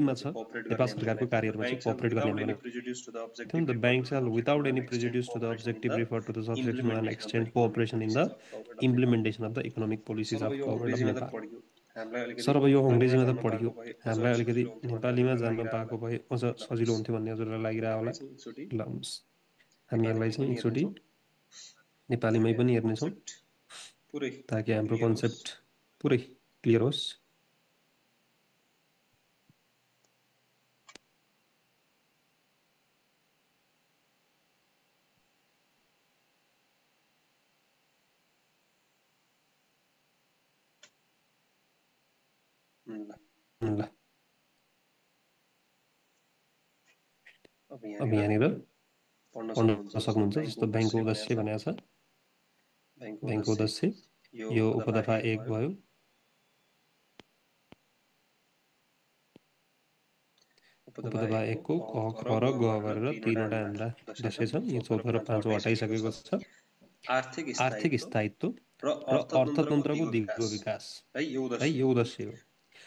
अन्तिममा छ नेपाल सरकारको कार्यहरूमा चाहिँ कोअपरेट गर्ने भनेको थियो नि त bank shall without any prejudice to the objective refer to the subsection 1 extend cooperation in the implementation of the economic policies of government of Nepal. Sir अब यो अङ्ग्रेजीमा त पढ्यो हामीलाई अलिकति नेपालीमा जान्न पाएको भए अझ सजिलो हुन्थ्यो भन्ने हजुरलाई लागिरहेको होला ल हामी यसलाई चाहिँ एकचोटि नेपालीमै पनि हेर्नेछौँ ताकि हाम्रो कन्सेप्ट पुरै क्लियर होस् अब यहाँनिर पढ्न सक्नुहुन्छ जस्तो बैंकको उद्देश्य भनेको छ बैंकको उद्देश्य यो उपदफा 1 भयो उपदफा 1 को क ख र ग गरेर तीनवटा हाम्रा उद्देश्य छन् यो चौथो र पाँचौं हटाइसकेको छ आर्थिक स्थायित्व र अर्थतन्त्रको दिगो विकास है यो उद्देश्य हो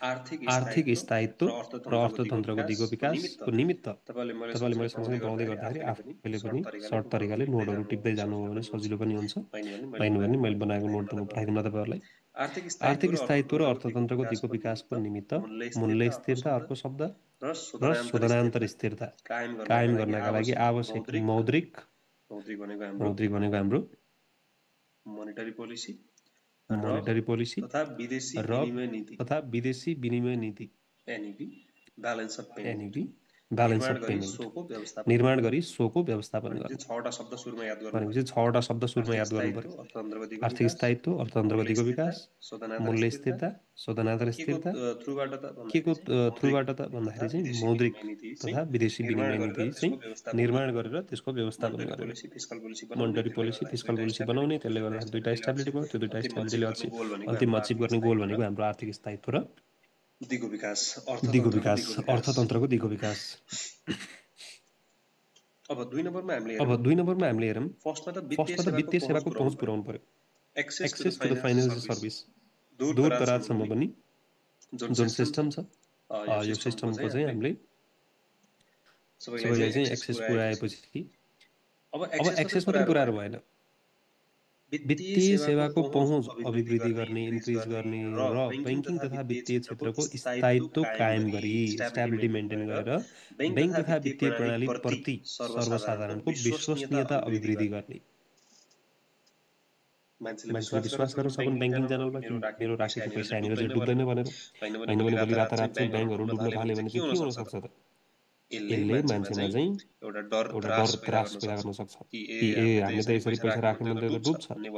आर्थिक स्थायित्व र अर्थतन्त्रको दिगो विकासको निमित्त तपाईँले मैले सँगसँगै पढाउँदै गर्दाखेरि आफैले पनि सर्ट तरिकाले नोटहरू टिप्दै जानुभयो भने सजिलो पनि हुन्छ होइन भने मैले बनाएको नोट त म पठाइदिउँ न तपाईँहरूलाई आर्थिक स्थायित्व र अर्थतन्त्रको दिगो विकासको निमित्त मूल्य स्थिरता अर्को शब्द र शोधनान्तर स्थिरता कायम गर्नका लागि आवश्यक मौद्रिक भनेको हाम्रो मोनेटरी पोलिसी तथा विदेशी विनिमय नीति ब्यालेन्स अफ पेमेन्ट निर्माण गरी सोको व्यवस्थापन गर्ने भनेपछि 6वटा शब्द सुरुमा याद गर्नु पर्यो आर्थिक स्थायित्व अर्थतन्त्रको दिगो विकास मूल्य स्थिरता शोधनान्तर स्थिरता के को थ्रुबाट त भन्दाखेरि चाहिँ मौद्रिक तथा विदेशी विनिमय नीति चाहिँ निर्माण गरेर त्यसको व्यवस्थापन गरेर मोनेटरी पोलिसी फिस्कल पोलिसी बनाउने त्यसले गर्दा दुईटा स्टेबिलिटी भयो त्यो दुईटा स्टेबिलिटीले अन्तिममा अचिभ गर्ने गोल भनेको हाम्रो आर्थिक स्थायित्व र दिगो विकास अर्थतन्त्रको दिगो विकास अब 2 नम्बरमा हामीले हेरौँ फर्स्टमा त वित्तीय सेवाको पहुँच पुर्याउनु पर्यो access to the financial service दूर दराजसम्म पनि जुन सिस्टम छ यो सिस्टमको चाहिँ हामीले सबैलाई चाहिँ एक्सेस पुर्याएपछि अब एक्सेस मात्रै पुर्याएर भएन वित्तीय सेवाको पहुँच अभिवृद्धि गर्ने इन्क्रिज गर्ने र बैंकिङ तथा वित्तीय क्षेत्रको स्थायित्व कायम गरी स्टेबिलिटी मेन्टेन गरेर बैंक तथा वित्तीय प्रणाली प्रति सर्वसाधारणको विश्वसनीयता अभिवृद्धि गर्ने मान्छेले विश्वास गर्न सकुन् बैंकिङ च्यानलमा कि मेरो राखेको पैसा यहाँनिर चाहिँ डुब्दैन भनेर होइन भने भोलि रातारात चाहिँ ब्याङ्कहरू डुब्न थाल्यो भने चाहिँ के हुन सक्छ त यसले मान्छेमा चाहिँ एउटा डर त्रास पैदा गर्न सक्छ कि हामीले त यसरी पैसा राख्यौँ भने त डुब्छ भन्ने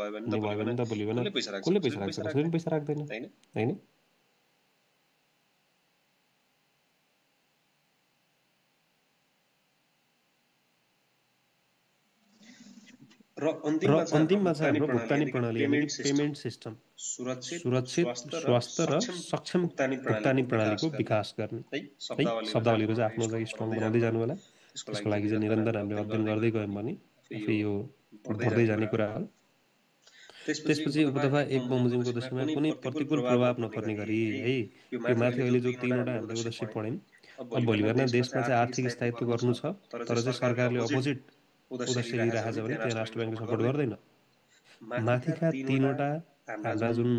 भयो भने त भोलि भने कसले पैसा राख्छ कसैले पनि पैसा राख्दैन होइन र अन्तिममा छ हाम्रो भुक्तानी प्रणाली यानि पेमेन्ट सिस्टम सुरक्षित स्वास्थ्य र सक्षम भुक्तानी प्रणालीको विकास गर्ने है शब्दावलीहरू चाहिँ आफ्नो लागि स्ट्रङ बनाउँदै जानु होला त्यसको लागि चाहिँ निरन्तर हामीले अध्ययन गर्दै गयौँ भने आफै यो बढ्दै जाने कुरा हो त्यसपछि उपदफा 1 बमोजिमको उद्देश्यमा कुनै प्रतिकूल प्रभाव नपर्ने गरी है यो माथि अहिले जो 3वटा हामीले उद्देश्य पढ्यौँ अब भोलि बिहान देशमा चाहिँ आर्थिक स्थायित्व गर्नु छ तर चाहिँ सरकारले अपोजिट उद्देश्य लिइरहेको छ भने त्यहाँ राष्ट्र ब्याङ्कले सपोर्ट गर्दैन माथिका 3वटा हाम्रा जुन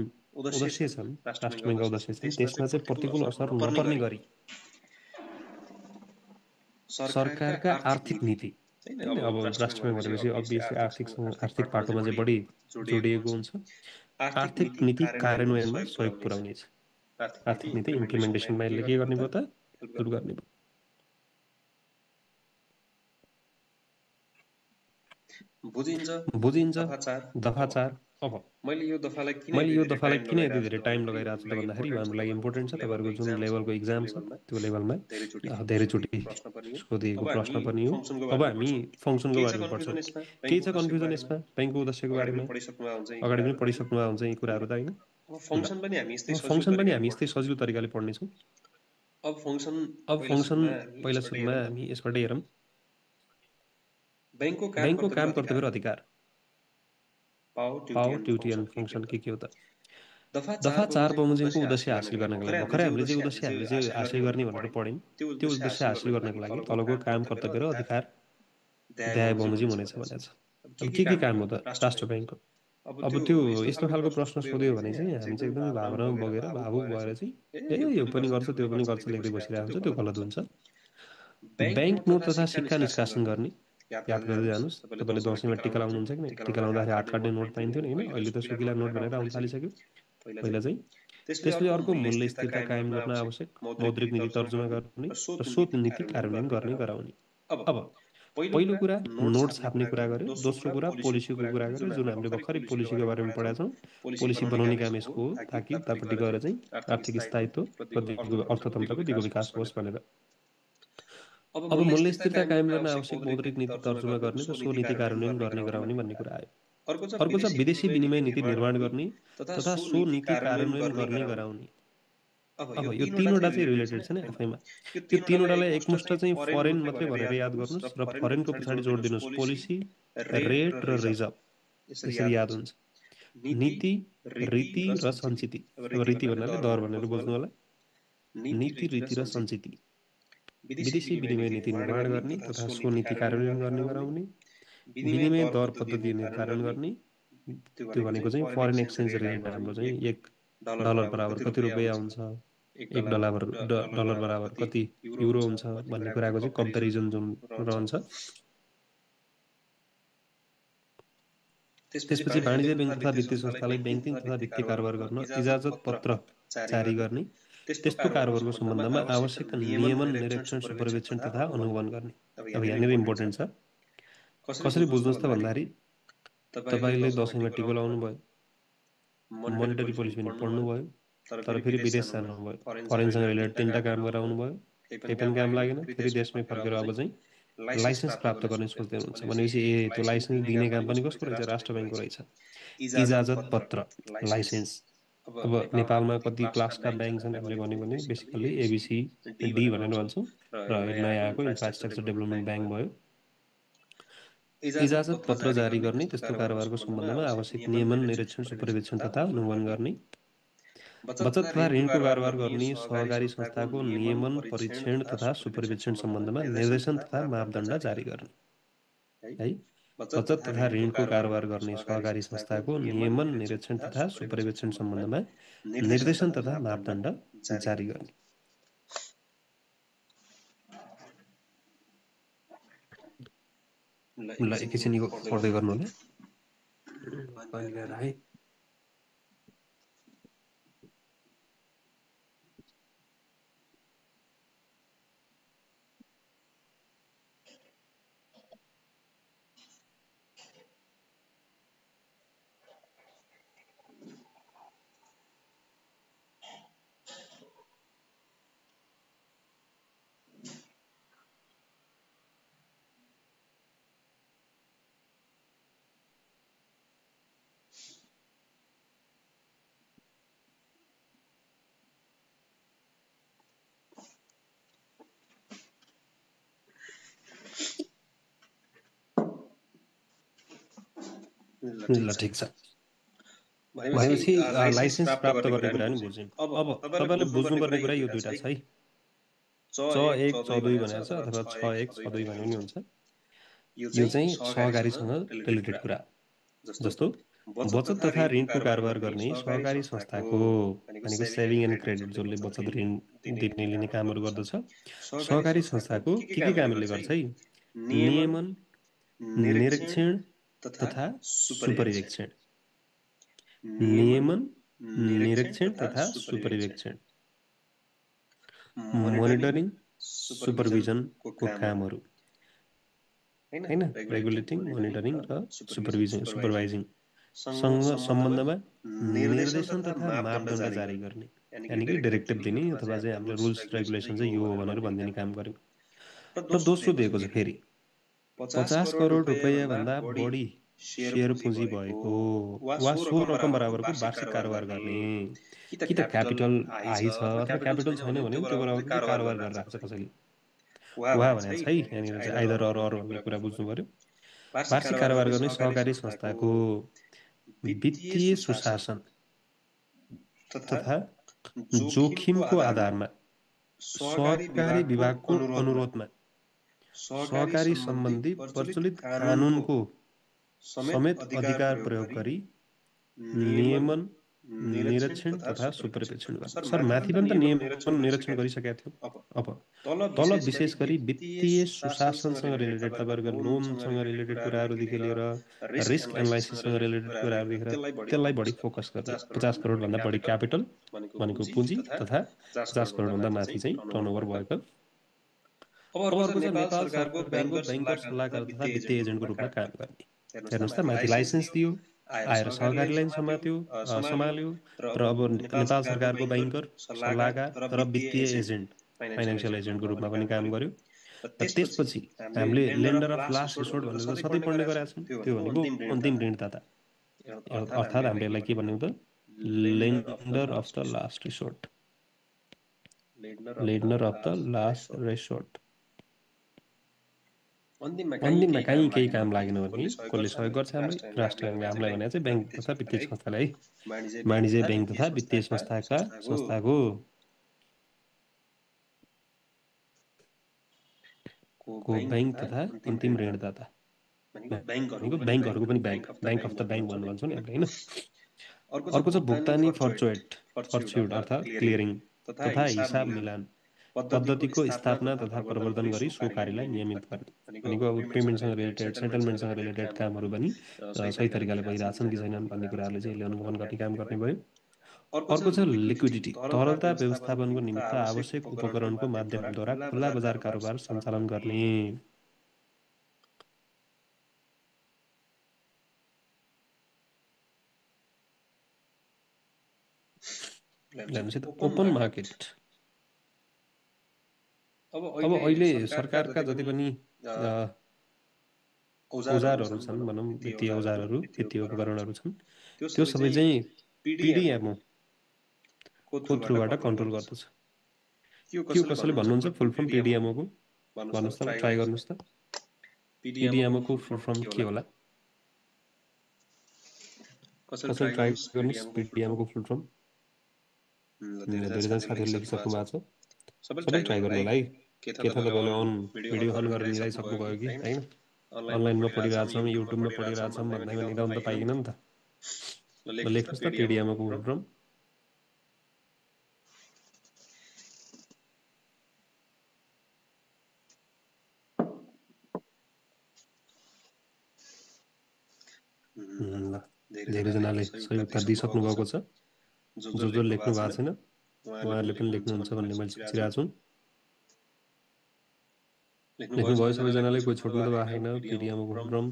उद्देश्य छन् राष्ट्र ब्याङ्कका उद्देश्य छन् त्यसमा चाहिँ प्रतिकूल असर नपर्ने गरी सरकारका आर्थिक नीति अब राष्ट्र ब्याङ्क भनेपछि अभियसली आर्थिक पाटोमा चाहिँ बढी जोडिएको हुन्छ आर्थिक नीति कार्यान्वयनमा सहयोग पुर्याउनेछ आर्थिक नीति इम्प्लिमेन्टेसनमा यसले के गर्ने भयो त हेल्प गर्ने भयो बुझिन्छ दफा 4 अब मैले यो दफालाई किन यति धेरै टाइम लगाइरहेको छु त भन्दाखेरि यो हाम्रो लागि इम्पोर्टेन्ट छ तपाईँहरूको जुन लेभलको इक्जाम छ त्यो लेभलमा धेरैचोटि सोधिएको प्रश्न पनि हो अब हामी फङ्सनको बारेमा पढ्छौँ केही छ कन्फ्युजन यसमा ब्याङ्कको उद्देश्यको बारेमा अगाडि पनि पढिसक्नु हुन्छ यी कुराहरू त होइन फङ्सन पनि हामी यस्तै सजिलो तरिकाले पढ्नेछौँ अब फङ्सन पहिला सुरुमा हामी यसबाट हेरौँ बैंकको काम कर्तव्य र अधिकार पावर ड्युटी एन्ड फङ्सन के हो त दफा 4 बमोजिमको उद्देश्य हासिल गर्नको लागि भर्खरै हामीले चाहिँ उद्देश्य हामीले चाहिँ हासिल गर्ने भनेर पढ्यौँ त्यो उद्देश्य हासिल गर्नको लागि तलको काम कर्तव्य र अधिकार दाय बमोजिम हुनेछ भनेको छ अब के काम हो त राष्ट्र ब्याङ्कको अब त्यो यस्तो खालको प्रश्न सोध्यो भने चाहिँ हामी चाहिँ एकदमै भावनामा बगेर भावुक भएर चाहिँ यो पनि गर्छ त्यो पनि गर्छ लेख्दै बसिरहेको हुन्छ त्यो गलत हुन्छ ब्याङ्क नोट तथा सिक्का निष्कासन गर्ने याद गर्दै जानुहोस् तपाईँले दसैँमा टिका लाउनुहुन्छ कि टिका लाउँदाखेरि हात काट्ने नोट पाइन्थ्यो नि होइन अहिले त सुकिला नोट भनेर आउन थालिसक्यो पहिला चाहिँ त्यसपछि अर्को मूल्य स्थिरता कायम गर्न आवश्यक मौद्रिक नीति तर्जुमा गर्ने र स्रोत नीति कार्यान्वयन गर्ने गराउने अब पहिलो कुरा नोट छाप्ने कुरा गर्यो दोस्रो कुरा पोलिसीको कुरा गर्यो जुन हामीले भर्खरै पोलिसीको बारेमा पढाएको छौँ पोलिसी बनाउने काम यसको हो ताकि उतापट्टि गएर चाहिँ आर्थिक स्थायित्व र अर्थतन्त्रको दिगो विकास होस् भनेर अब मूल्य स्थिरता कायम गर्न आवश्यक मौद्रिक नीति तर्जुमा गर्ने र सो नीति कार्यान्वयन गर्ने गराउने भन्ने कुरा आयो। अर्को छ विदेशी विनिमय नीति निर्माण गर्ने तथा सो नीति कार्यान्वयन गर्ने गराउने। अब यो तीनवटा चाहिँ रिलेटेड छ नि आफैमा। यो तीनवटालाई एकमुष्ट चाहिँ फरेन मात्रै भनेर याद गर्नुस् र फरेनको पछाडि जोड दिनुस् पोलिसी, रेट र रिजर्भ, यसरी याद हुन्छ। नीति, रीति र सञ्चिति। अब रीति भन्नाले दर भनेर बुझ्नु होला। नीति, रीति र सञ्चिति। विदेशी विनिमय नीति निर्माण गर्ने तथा सो नीति कार्यान्वयन गर्ने गराउने, विनिमय दर पद्धति निर्धारण गर्ने, त्यो भनेको चाहिँ फरेन एक्सचेन्ज रेट हाम्रो चाहिँ $1 बराबर कति रुपैयाँ हुन्छ, $1 बराबर कति युरो हुन्छ भन्ने कुराको चाहिँ कम्पेरिजन जुन रहन्छ। त्यसपछि वाणिज्य बैंक तथा वित्तीय संस्थालाई ब्याङ्किङ तथा वित्तीय कारोबार गर्न इजाजत पत्र जारी गर्ने, त्यस्तो कारोबारको सम्बन्धमा आवश्यक नियमन, निरीक्षण, सुपरभिजन तथा अनुगमन गर्ने। अब यहाँनिर इम्पोर्टेन्ट छ, कसरी बुझ्नुहोस् त भन्दाखेरि तपाईँले दसैँमा टिको लाउनु भयो, मोनिटरी पोलिसी पनि पढ्नु भयो, तर फेरि विदेश जानुभयो, फरेनसँग रिलेटेड 3टा काम गराउनु भयो, केही पनि काम लागेन, फेरि देशमै फर्केर अब चाहिँ लाइसेन्स प्राप्त गर्ने सोच्दै हुनुहुन्छ भनेपछि त्यो लाइसेन्स दिने काम पनि कसको रहेछ? राष्ट्र बैंकको रहेछ। इजाजत पत्र, लाइसेन्स। अब नेपालमा कति क्लासका ब्याङ्क छन् हामीले भन्यो भने बेसिकली एबिसी डी भनेर भन्छौँ र नयाँ आएको इन्फ्रास्ट्रक्चर डेभलपमेन्ट ब्याङ्क भयो। इजाजत पत्र जारी गर्ने, त्यस्तो कारोबारको सम्बन्धमा आवश्यक नियमन, निरीक्षण, सुपरभिजन तथा अनुगमन गर्ने। बचत तथा ऋणको कारोबार गर्ने सहकारी संस्थाको नियमन, परीक्षण तथा सुपरभिजन सम्बन्धमा निर्देशन तथा मापदण्ड जारी गर्ने। है, बचत तथा ऋणको कारोबार गर्ने सहकारी संस्थाको नियमन, निरीक्षण तथा सुपरभिजन सम्बन्धमा निर्देशन तथा मापदण्ड जारी गर्ने। ल एकैछिन यो पढ्दै गर्नु होला। ल ठिक छ। भनेपछि लाइसेन्स प्राप्त गर्ने कुरा नि बुझ्यौँ। अब तपाईँले बुझ्नुपर्ने कुरा यो दुईटा छ है, 6(1), 6(2) भनेको छ अथवा 6(1), 6(2) भने पनि हुन्छ। यो चाहिँ सहकारीसँग रिलेटेड कुरा। जस्तो बचत तथा ऋणको कारोबार गर्ने सहकारी संस्थाको भनेको सेभिङ एन्ड क्रेडिट जसले बचत ऋण दिने लिने कामहरू गर्दछ, सहकारी संस्थाको के कामले गर्छ है? नियमन, निरीक्षण तथा सुपरिवेक्षण। नियमन, निरीक्षण तथा सुपरिवेक्षण, मोनिटरिङ, सुपरभिजनको कामहरू हैन, रेगुलेटिङ, मोनिटरिङ र सुपरभाइजिङ सँग सम्बन्धमा निर्देशन तथा मापदण्ड जारी गर्ने, यानि कि डाइरेक्टिभ दिने अथवा चाहिँ हामीले रुल्स रेगुलेसन चाहिँ यो हो भनेर भनिदिने काम गर्यो। र दोस्रो दिएको छ फेरि 50 करोड रुपैयाँ भन्दा बढी शेयर पुँजी भएको वा सो रकम बराबरको वार्षिक कारोबार गर्ने, कि त क्यापिटल आइ छ अथवा क्यापिटल छैन भने त्यो बराबरको कारोबार गरिरहेको छ कसैले, वा भनेको छ है। यहाँनिर चाहिँ आइदर अर भन्ने कुरा बुझ्नु पर्यो। वार्षिक कारोबार गर्ने सहकारी संस्थाको वित्तीय सुशासन तथा जोखिमको आधारमा सहकारी विभागको अनुरोधमा सहकारी सम्बन्धी प्रचलित कानुनको समेत अधिकार प्रयोग गरी नियमन, निरीक्षण तथा सुपरभिजन गर्ने। सर माथि पनि त नियमन निरीक्षण गरिसकेका थियौँ। अब तल विशेष गरी वित्तीय सुशासनसँग रिलेटेड तपाईँहरूको लोनसँग रिलेटेड कुराहरूदेखि लिएर रिस्क एनालाइसिससँग रिलेटेड कुराहरूदेखि त्यसलाई बढी फोकस गर्ने। 50 करोडभन्दा बढी क्यापिटल भनेको पुँजी तथा 50 करोडभन्दा माथि चाहिँ टर्नओभर भएको। अब अर्को छ नेपाल सरकारको बैंकर सल्लाहकार तथा वित्तीय एजेन्टको रूपमा काम गर्ने। हेर्नुहोस् त माथि लाइसेन्स दियो, आएर सहकारीलाई सम्हाल्यो र अब नेपाल सरकारको बैंकर, सल्लाहकार र वित्तीय एजेन्ट, फाइनेन्सियल एजेन्टको रूपमा पनि काम गर्यो। र त्यसपछि हामीले लेन्डर अफ लास्ट रिसोर्ट भनेर त सधैँ पढ्ने गरेका छौँ, त्यो भनेको अन्तिम ऋणदाता। अर्थात् हामीले यसलाई के भन्ने त lender of the last resort, lender of the last resort. अन्तिममा कहीँ केही काम लागेन भने कसले सहयोग गर्छ हामीलाई? राष्ट्र ब्याङ्कले हामीलाई भने चाहिँ ब्याङ्क तथा वित्तीय संस्थाले है, वाणिज्य ब्याङ्क तथा वित्तीय संस्थाको को ब्याङ्क तथा अन्तिम ऋणदाता भनेको ब्याङ्कहरूको पनि ब्याङ्क अफ द ब्याङ्क भन्छौँ नि हामीले होइन। अर्को छ भुक्तानी फर्च्युट अर्थात् क्लियरिङ तथा हिसाब मिलान पद्धतिको स्थापना तथा प्रवर्धन गरी सो कार्यलाई नियमित गर्ने भनेको अब पेमेन्टसँग रिलेटेड सेटलमेन्टसँग रिलेटेड कामहरू पनि सही तरिकाले भइरहेछन् कि छैनन् भन्ने कुराहरूले चाहिँ यसले अनुगमन गर्ने काम गर्ने भयो। अर्को छ लिक्विडिटी, तरलता व्यवस्थापनको निमित्त आवश्यक उपकरणको माध्यमद्वारा खुला बजार कारोबार सञ्चालन गर्ने। Open market. अब अहिले सरकारका जति पनि औजारहरू छन् भनौँ, वित्तीय औजारहरू, वित्तीय उपकरणहरू छन्, त्यो सबै चाहिँ पिडिएमओ को थ्रुबाट कन्ट्रोल गर्दछ। के कसैले भन्नुहुन्छ फुल फर्म पिडिएमओ को? भन्नुहोस् त, ट्राई गर्नुहोस् त। पिडिएमओ को फुल फर्म के होला? कसैले ट्राई गर्नुहोस् पिडिएमओ को फुल फर्म। धेरैजना साथीहरूले लेखिसक्नु भएको छ, सबै ट्राई गर्नु होला है। के त तपाईँले अन भिडियो अन गरेर निदाइसक्नु भयो कि होइन? अनलाइनमा पढिरहेछौँ, युट्युबमा पढिरहेछौँ भन्दैमा निदाउनु त पाइएन नि त। ल लेख्नुहोस् त पिडिएमओ को फुल फर्म। धेरैजनाले सही उत्तर दिइसक्नु भएको छ। जो लेख्नु भएको छैन उहाँहरूले पनि लेख्नुहुन्छ भन्ने मैले सोचिरहेको छु। लेख्नुभयो सबैजनाले, कोही छोड्नु त भएको छैन। पिडिएमओ को फुल फर्म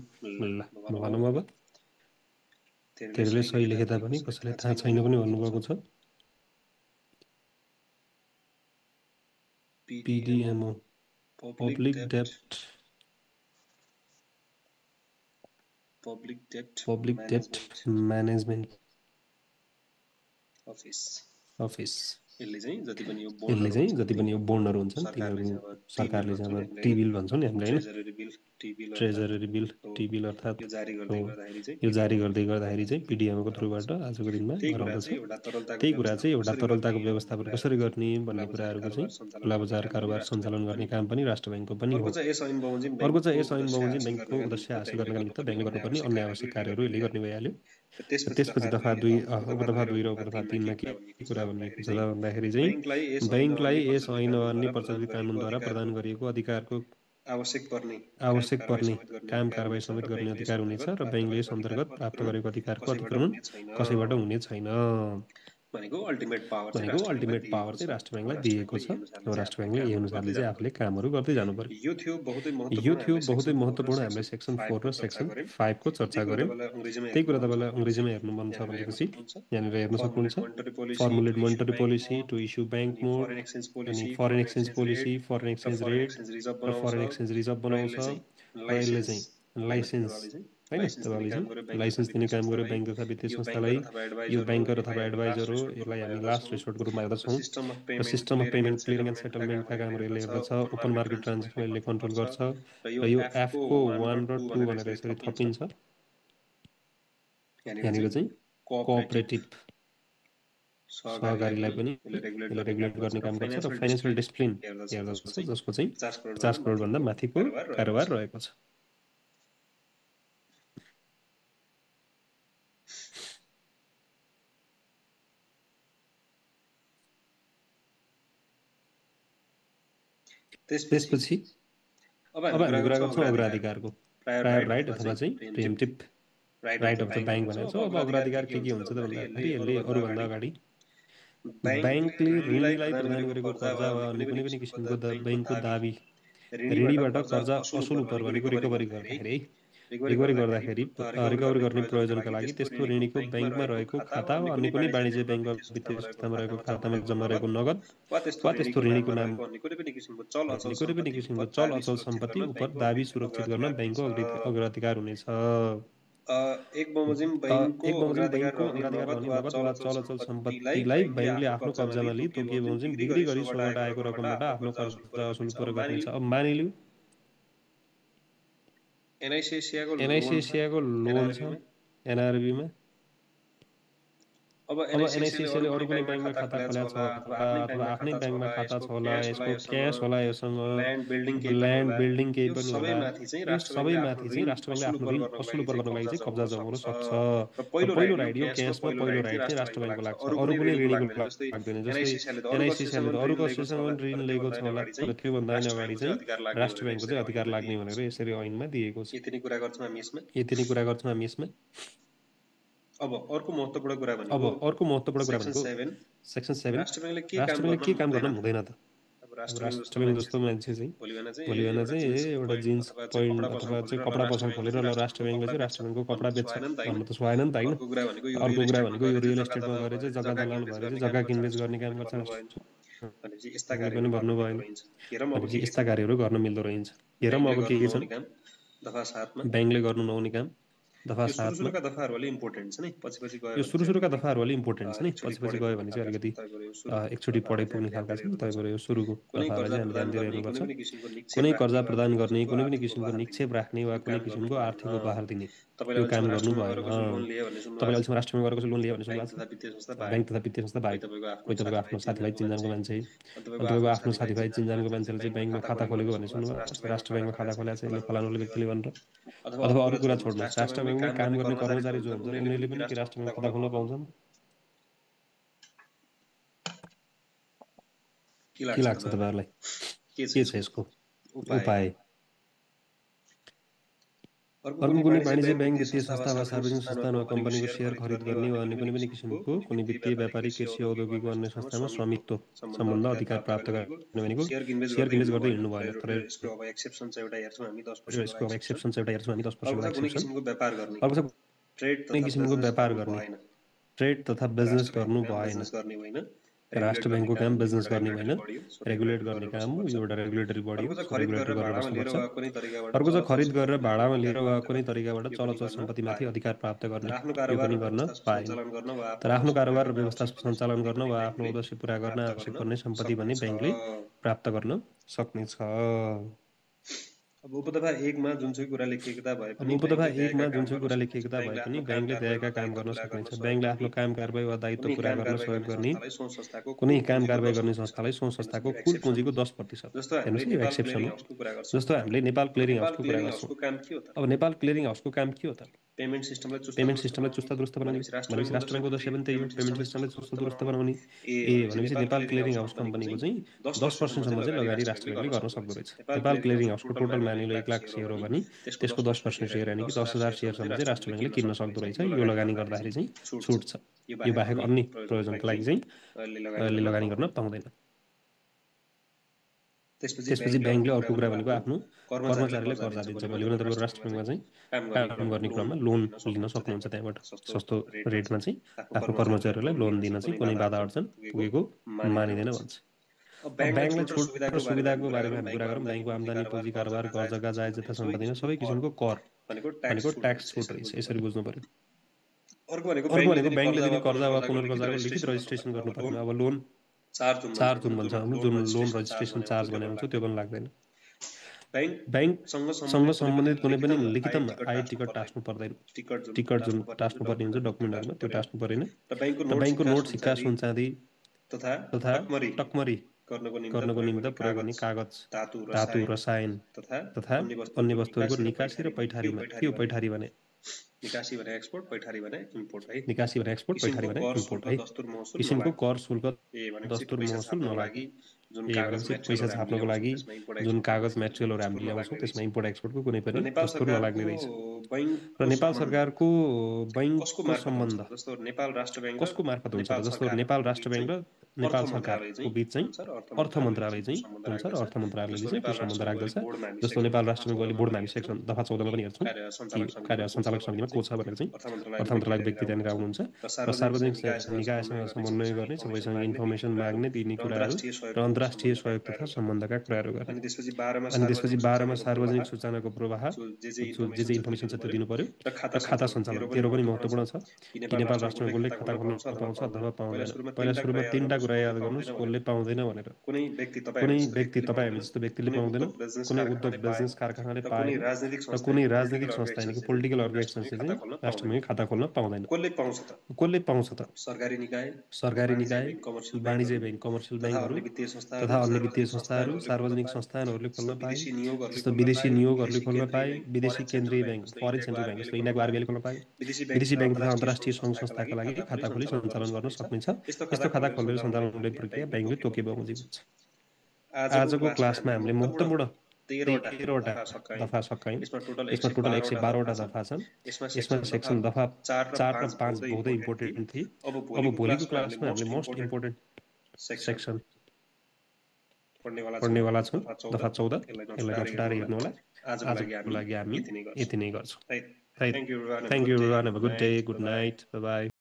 ल भनौँ अब। धेरैले सही लेखे तापनि कसैले थाहा छैन पनि भन्नुभएको छ। पिडिएमओ पब्लिक डेप्ट म्यानेजमेन्ट अफिस। यसले चाहिँ जति पनि यो बोन्डहरू हुन्छन् तिनीहरू सरकारले चाहिँ अब टी-बिल भन्छौँ नि हामीले होइन, ट्रेजरी बिल, टी-बिल अर्थात् यो जारी गर्दै गर्दाखेरि चाहिँ पिडिएमओ को थ्रुबाट आजको दिनमा गराउँदछ। त्यही कुरा चाहिँ एउटा तरलताको व्यवस्थापन कसरी गर्ने भन्ने कुराहरूको चाहिँ खुला बजार कारोबार सञ्चालन गर्ने काम पनि राष्ट्र ब्याङ्कको पनि हो। अर्को चाहिँ यस ऐन बमोजिम ब्याङ्कको उद्देश्य हासिल गर्नका निमित्त ब्याङ्कले गर्नुपर्ने अन्य आवश्यक कार्यहरू यसले गर्ने भइहाल्यो। त्यसपछि दफा 2 र उपदफा 3 मा के कुरा भनिएको छ त भन्दाखेरि चाहिँ ब्याङ्कलाई यस ऐन वा अन्य प्रचलित कानुनद्वारा प्रदान गरिएको अधिकारको आवश्यक पर्ने काम कारबाही समेत गर्ने अधिकार हुनेछ र ब्याङ्कले यस अन्तर्गत प्राप्त गरेको अधिकारको अतिक्रमण कसैबाट हुने छैन भनेको अल्टिमेट पावर चाहिँ राष्ट्र ब्याङ्कलाई दिएको छ। अब राष्ट्र ब्याङ्कले यही अनुसारले चाहिँ आफूले कामहरू गर्दै जानु पर्यो। यो थियो बहुतै महत्त्वपूर्ण। हामीले सेक्सन 4 र सेक्सन 5 को चर्चा गऱ्यौँ। त्यही कुरा तपाईँलाई अङ्ग्रेजीमा हेर्नु मन छ भनेपछि यहाँनिर हेर्न सक्नुहुन्छ। Formulate monetary policy to issue bank note, अनि foreign exchange policy, foreign exchange rate र फरेन एक्सचेन्ज रिजर्भ बनाउँछ। र यसले चाहिँ लाइसेन्स होइन, तपाईँले चाहिँ लाइसेन्स दिने काम गर्यो ब्याङ्क तथा वित्तीय संस्थालाई। यो ब्याङ्कर अथवा एडभाइजर हो, यसलाई हामी लास्ट रिसोर्टको रूपमा हेर्दछौँ। र system of payment clearing and सेटलमेन्टका कामहरू यसले हेर्दछ। ओपन मार्केट ट्रान्जेक्सन यसले कन्ट्रोल गर्छ। र यो एफको 1 र 2 भनेर यसरी थपिन्छ। यहाँनिर चाहिँ कोअपरेटिभ सहकारीलाई पनि यसले रेगुलेट गर्ने काम गर्छ। र फाइनेन्सियल डिसिप्लिन हेर्दछ, जसको चाहिँ 50 करोडभन्दा माथिको कारोबार रहेको छ। त्यसपछि अब हामी कुरा गर्छौँ अग्राधिकारको। प्रायर राइट अथवा चाहिँ प्रिएम्प्टिभ राइट अफ द ब्याङ्क भनेको छ। अब अग्राधिकार के हुन्छ त भन्दाखेरि यसले अरूभन्दा अगाडि ब्याङ्कले ऋणीलाई प्रदान गरेको कर्जा वा अन्य कुनै पनि किसिमको ब्याङ्कको दाबी ऋणीबाट कर्जा असुल उपर भनेको रिकभरी गर्दाखेरि रिकभरी गर्दाखेरि रिकभरी गर्ने प्रयोजनका लागि त्यस्तो ऋणीको बैंकमा रहेको खाता वा अन्य कुनै वाणिज्य बैंक वा वित्तीय संस्थामा रहेको खातामा जम्मा रहेको नगद वा त्यस्तो ऋणीको नाममा कुनै पनि किसिमको चल अचल सम्पत्ति उपर दाबी सुरक्षित गर्न बैंकको अग्राधिकार हुनेछ। एक बमोजिम बैंकको अग्राधिकार रहने नगद वा चल अचल सम्पत्तिलाई बैंकले आफ्नो कब्जामा लिई तोकिए बमोजिम बिक्री गरी सोबाट आएको रकमबाट आफ्नो कर्जा असुल पुरा गर्नेछ। अब मानिलिउँ एनआइसिएसिआईको लोन छ एनआरबीमा। अब एनआइसिएसिआईले अरू कुनै बैंकमा खाता खोलेको छ अथवा आफ्नै बैंकमा खाता छ होला, यसको क्यास होला, योसँग ल्यान्ड बिल्डिङ केही पनि होला, यो सबै माथि चाहिँ राष्ट्र बैंकले आफ्नो ऋण असुल गर्नको लागि चाहिँ कब्जा जमाउन सक्छ। र पहिलो राइट यो क्यासमा पहिलो राइट चाहिँ राष्ट्र बैंकको लाग्छ, अरू कुनै ऋणीको लाग्दैन। जस्तै एनआइसिएसिआईले त अरू कसैसँग पनि ऋण लिएको छ होला, तर त्योभन्दा पनि अगाडि चाहिँ राष्ट्र बैंकको चाहिँ अधिकार लाग्ने भनेर यसरी ऐनमा दिएको छ। यति नै कुरा गर्छौँ हामी यसमा। अब अर्को महत्त्वपूर्ण कुरा भनेको सेक्सन 7 राष्ट्र बैंकले के काम गर्न हुँदैन त। राष्ट्र बैंक जस्तो मान्छे चाहिँ भोलि बिहान चाहिँ एउटा जिन्स पैन्ट अथवा चाहिँ कपडा पसल खोलेर ल राष्ट्र बैंकले चाहिँ राष्ट्र बैंकको कपडा बेच्छ भन्न त सुहाएन नि त होइन। अर्को कुरा भनेको यो रियल एस्टेटमा गएर चाहिँ जग्गा दलाल भएर चाहिँ जग्गा किनबेच गर्ने काम गर्छ भनेपछि यस्ता कार्यहरू गर्नु भएन। भनेपछि यस्ता कार्यहरू गर्न मिल्दो रहन्छ। हेरौँ अब के छन् दफा 7 मा बैंकले गर्नु नहुने काम। दफा 7 मा सुरुका दफाहरु अलि इम्पोर्टेन्ट छ नि, पछि गयो यो सुरुका दफाहरु अलि इम्पोर्टेन्ट छ नि, पछि गयो भने चाहिँ अलिकति एकचोटी पढे पुग्ने खालका छन्। तपाईहरु यो सुरुको दफाहरुलाई चाहिँ हामी ध्यान दिइरहनुपर्छ। कुनै कर्जा प्रदान गर्ने, कुनै पनि किसिमको निक्षेप राख्ने वा कुनै किसिमको आर्थिक उपहार दिने यो काम गर्नु भएन। तपाईले अहिलेसम्म राष्ट्र बैंकमा गएर लोन लिए भन्ने सुन्नुभएको छ? बैंक तथा वित्तीय संस्था बाहेक कोही तपाईको आफ्नो साथीभाइ चिन्जानको मान्छे, तपाईको आफ्नो साथीभाइ चिन्जानको मान्छेले चाहिँ बैंकमा खाता खोलेको भन्ने सुन्नुभयो? राष्ट्र बैंकमा खाता खोलेको छ यसले फलानुले व्यक्तिले भनेर। अथवा अरू कुरा छोड्नुहोस्, राष्ट्र बैंकमा काम गर्ने कर्मचारी जो हुन्छ उनीहरूले पनि के राष्ट्र बैंकमा खाता खोल्न पाउँछन्? के लाग्छ तपाईहरुलाई? के छ यसको उपाय? अर्को कुनै वाणिज्य बैंक, वित्तीय संस्था वा सार्वजनिक संस्थान वा कम्पनीको सेयर खरिद गर्ने वा अन्य कुनै पनि किसिमको कुनै वित्तीय, व्यापारिक, कृषि, औद्योगिक वा अन्य संस्थामा स्वामित्व सम्बन्ध अधिकार प्राप्त गर्ने भनेको सेयर किनबेच गर्दै हिँड्नु भएन। तर यसको अब एक्सेप्सन चाहिँ एउटा हेर्छौँ हामी 10% अर्को छ कुनै किसिमको व्यापार गर्ने, ट्रेड तथा बिजनेस गर्नु भएन। राष्ट्र बैंकको काम बिजनेस गर्ने होइन, रेगुलेट गर्ने काम हो। यो एउटा रेगुलेटरी बडी हो, रेगुलेटर गरेर बस्नुपर्छ। अर्को चाहिँ खरिद गरेर भाडामा लिएर वा कुनै तरिकाबाट चलअचल सम्पत्तिमाथि अधिकार प्राप्त गर्ने, यो पनि गर्न पाएन। तर आफ्नो कारोबार र व्यवस्था सञ्चालन गर्न वा आफ्नो उद्देश्य पूरा गर्न आवश्यक पर्ने सम्पत्ति भने बैंकले प्राप्त गर्न सक्नेछ। अब उपदफा 1 मा जुनसुकै कुरा लेखिएका भए पनि बैंकले दिएका काम गर्न सक्नेछ। बैंकले आफ्नो काम कारबाही वा दायित्व पूरा गर्न सहयोग गर्ने कुनै काम कारबाही गर्ने संस्थालाई सो संस्थाको कुल पुँजीको 10%, हेर्नुस् यो एक्सेप्सन हो। जस्तो हामीले नेपाल क्लियरिङ हाउसको कुरा गर्छौँ। अब नेपाल क्लियरिङ हाउसको काम के हो त? पेमेन्ट सिस्टमलाई चुस्त दुरुस्त बनाउने भनेपछि राष्ट्र बैंकको उद्देश्य पनि त्यही हो, पेमेन्ट सिस्टमलाई चुस्त दुरुस्त बनाउने। भनेपछि नेपाल क्लियरिङ हाउस कम्पनीको चाहिँ 10% सम्म चाहिँ लगानी राष्ट्र बैंकले गर्न सक्दो रहेछ। नेपाल क्लियरिङ हाउसको टोटल मानिलो 1 लाख सेयर हो भने त्यसको 10% सेयर यानि कि 10,000 सेयरसम्म चाहिँ राष्ट्र बैंकले किन्न सक्दो रहेछ। यो लगानी गर्दाखेरि चाहिँ छुट छ। यो बाहेक अन्य प्रयोजनका लागि चाहिँ लगानी गर्न पाउँदैन। त्यसपछि बैंकले अर्को कुरा भनेको आफ्नो कर्मचारीलाई कर्जा दिन्छ। भोलि भने तपाईहरु राष्ट्र बैंकमा चाहिँ काम गर्ने क्रममा लोन लिन सक्नुहुन्छ। त्यहाँबाट सस्तो रेटमा चाहिँ आफ्नो कर्मचारीलाई लोन दिन चाहिँ कुनै बाधा अड्चन पुगेको मानिदैन भन्छ। बैंकले छुट र सुविधाको बारेमा हामी कुरा गरौँ। बैंकको आम्दानी, पुँजी, कारोबार, घर जग्गा, जायज तथा सम्पत्तिमा सबै किसिमको कर भनेको ट्याक्स छुट रहेछ। यसरी बुझ्नु पर्यो। अर्को भनेको बैंकले दिने कर्जा वा पुनर्कर्जाको लिखित रजिस्ट्रेसन गर्नु पर्ने। अब लोन 4 जुन भन्छ हाम्रो, जुन लोन रजिस्ट्रेसन चार्ज भनेर हुन्छ त्यो पनि लाग्दैन। बैंकसँग सम्बन्धित कुनै पनि लिखितमा आय टिकट टास्नु पर्दैन। टिकट जुन टास्नु पर्ने हुन्छ डकुमेन्टहरुमा त्यो टास्नु परेन। र बैंकको नोट, सिक्का, सुन चाँदी तथा टकमरी गर्नको निमित्त प्रयोग गर्ने कागज, धातु, रसायन तथा अन्य वस्तुहरूको निकासी र पैठारीमा के हो? पैठारी भने निकासी भने एक्सपोर्ट, पैठारी भने इम्पोर्ट है। किसिमको कर शुल्क, दस्तुर, महसुल नलागी। पैसा छाप्नको लागि जुन कागज मेटेरियलहरु हामीले ल्याउँछौँ त्यसमा इम्पोर्ट एक्सपोर्टको कुनै पनि दस्तुर नलाग्ने रहेछ। र नेपाल सरकारको बैंकको सम्बन्ध कसको मार्फत हुन्छ? जस्तो नेपाल राष्ट्र बैंक र नेपाल सरकारको बीच चाहिँ अर्थ मन्त्रालय चाहिँ हुन्छ र अर्थ मन्त्रालयले चाहिँ त्यो सम्बन्ध राख्दछ। जस्तो नेपाल राष्ट्र बैङ्कको अहिले बोर्डमा हामी सेक्सन दफा 14 मा पनि हेर्छौँ कि कार्य सञ्चालक समितिमा को छ भनेर चाहिँ अर्थ मन्त्रालयको व्यक्ति त्यहाँनिर आउनुहुन्छ र सार्वजनिक निकायसँग समन्वय गर्ने, सबैसँग इन्फर्मेसन माग्ने, दिने कुराहरू र अन्तर्राष्ट्रिय सहयोग तथा सम्बन्धका कुराहरू गर्ने। अनि त्यसपछि 12 मा सार्वजनिक सूचनाको प्रवाह, जे इन्फर्मेसन छ त्यो दिनु पर्यो र खाता सञ्चालन तेरो पनि महत्त्वपूर्ण छ कि नेपाल राष्ट्र बैङ्कले खाता खोल्न पाउँछ अथवा पाउँदैन। पहिला सुरुमा 3टा कुरा याद गर्नुहोस् कसले पाउँदैन भनेर। कुनै व्यक्ति तपाईँ हामी जस्तो व्यक्तिले पाउँदैन, कुनै उद्योग बिजनेस कारखानाले पाएन र कुनै राजनीतिक संस्था यानि कि पोलिटिकल अर्गनाइजेसनले चाहिँ राष्ट्र बैङ्कमा खाता खोल्न पाउँदैन। कसले पाउँछ त? सरकारी निकाय, वाणिज्य बैङ्क, कमर्सियल बैङ्कहरू तथा अन्य वित्तीय संस्थाहरू, सार्वजनिक संस्थानहरूले खोल्न पाए, जस्तो विदेशी नियोगहरूले खोल्न पाए, विदेशी केन्द्रीय बैङ्क, फरेन सेन्ट्रल बैङ्क जस्तो इन्डियाको आरबिआईले खोल्न पाए, विदेशी बैङ्क तथा अन्तर्राष्ट्रिय सङ्घ संस्थाका लागि खाता खोली सञ्चालन गर्न सकिन्छ। यस्तो खाता खोलेर सञ्चालन गर्ने प्रक्रिया बैङ्कले तोके बमोजिम हुन्छ। आजको क्लासमा हामीले महत्त्वपूर्ण 13वटा दफा सकायौँ। यसमा टोटल 112 वटा दफा छन्। यसमा सेक्सन दफा 4 र 5 बहुतै इम्पोर्टेन्ट थिए। अब भोलिको क्लासमा हामीले मोस्ट इम्पोर्टेन्ट सेक्सन पढ्नेवाला छौँ, दफा 14। यसलाई नछुटाएर हेर्नु होला। आजको लागि हामी यति नै गर्छौँ। Thank you everyone, have a good day, good night, by by.